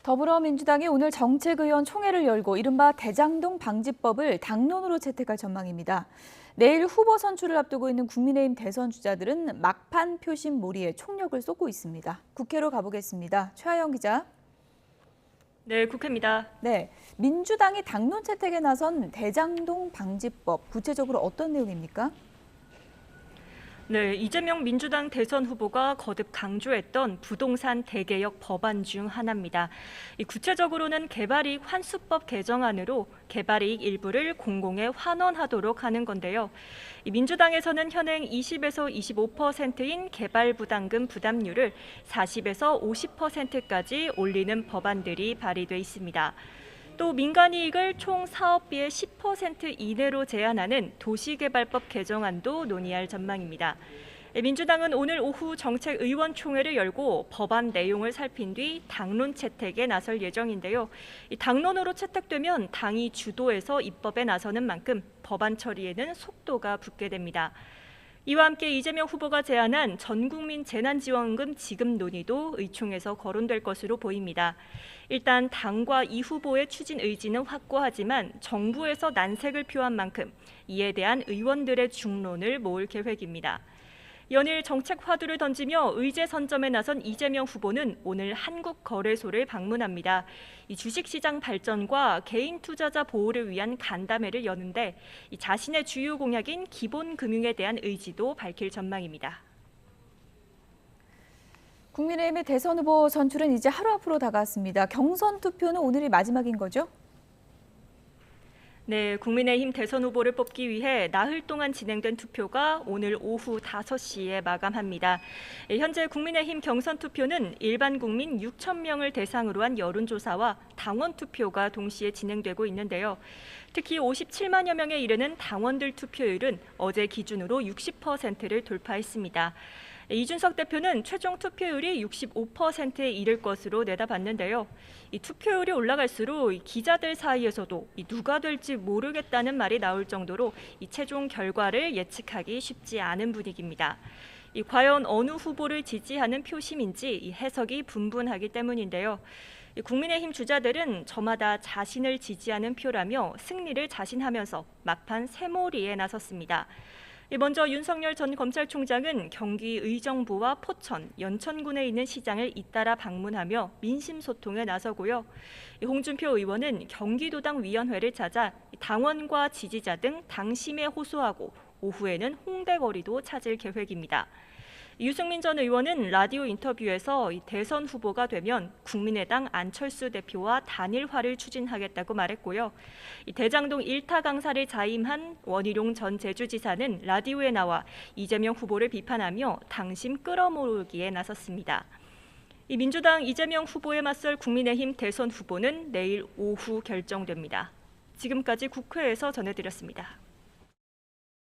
더불어민주당이 오늘 정책의원 총회를 열고 이른바 대장동 방지법을 당론으로 채택할 전망입니다. 내일 후보 선출을 앞두고 있는 국민의힘 대선 주자들은 막판 표심 몰이에 총력을 쏟고 있습니다. 국회로 가보겠습니다. 최하영 기자. 네, 국회입니다. 네, 민주당이 당론 채택에 나선 대장동 방지법, 구체적으로 어떤 내용입니까? 네, 이재명 민주당 대선 후보가 거듭 강조했던 부동산 대개혁 법안 중 하나입니다. 구체적으로는 개발이익 환수법 개정안으로 개발이익 일부를 공공에 환원하도록 하는 건데요. 민주당에서는 현행 20에서 25%인 개발부담금 부담률을 40에서 50%까지 올리는 법안들이 발의돼 있습니다. 또 민간이익을 총 사업비의 10% 이내로 제한하는 도시개발법 개정안도 논의할 전망입니다. 민주당은 오늘 오후 정책의원총회를 열고 법안 내용을 살핀 뒤 당론 채택에 나설 예정인데요. 당론으로 채택되면 당이 주도해서 입법에 나서는 만큼 법안 처리에는 속도가 붙게 됩니다. 이와 함께 이재명 후보가 제안한 전국민 재난지원금 지급 논의도 의총에서 거론될 것으로 보입니다. 일단 당과 이 후보의 추진 의지는 확고하지만 정부에서 난색을 표한 만큼 이에 대한 의원들의 중론을 모을 계획입니다. 연일 정책 화두를 던지며 의제 선점에 나선 이재명 후보는 오늘 한국거래소를 방문합니다. 이 주식시장 발전과 개인 투자자 보호를 위한 간담회를 여는데 자신의 주요 공약인 기본금융에 대한 의지도 밝힐 전망입니다. 국민의힘의 대선 후보 선출은 이제 하루 앞으로 다가왔습니다. 경선 투표는 오늘이 마지막인 거죠? 네, 국민의힘 대선 후보를 뽑기 위해 나흘 동안 진행된 투표가 오늘 오후 5시에 마감합니다. 현재 국민의힘 경선 투표는 일반 국민 6천 명을 대상으로 한 여론조사와 당원 투표가 동시에 진행되고 있는데요. 특히 57만여 명에 이르는 당원들 투표율은 어제 기준으로 60%를 돌파했습니다. 이준석 대표는 최종 투표율이 65%에 이를 것으로 내다봤는데요. 이 투표율이 올라갈수록 기자들 사이에서도 누가 될지 모르겠다는 말이 나올 정도로 이 최종 결과를 예측하기 쉽지 않은 분위기입니다. 과연 어느 후보를 지지하는 표심인지 해석이 분분하기 때문인데요. 국민의힘 주자들은 저마다 자신을 지지하는 표라며 승리를 자신하면서 막판 쇠몰이에 나섰습니다. 먼저 윤석열 전 검찰총장은 경기 의정부와 포천, 연천군에 있는 시장을 잇따라 방문하며 민심 소통에 나서고요. 홍준표 의원은 경기도당 위원회를 찾아 당원과 지지자 등 당심에 호소하고 오후에는 홍대거리도 찾을 계획입니다. 유승민 전 의원은 라디오 인터뷰에서 대선 후보가 되면 국민의당 안철수 대표와 단일화를 추진하겠다고 말했고요. 대장동 일타 강사를 자임한 원희룡 전 제주지사는 라디오에 나와 이재명 후보를 비판하며 당심 끌어모으기에 나섰습니다. 민주당 이재명 후보에 맞설 국민의힘 대선 후보는 내일 오후 결정됩니다. 지금까지 국회에서 전해드렸습니다.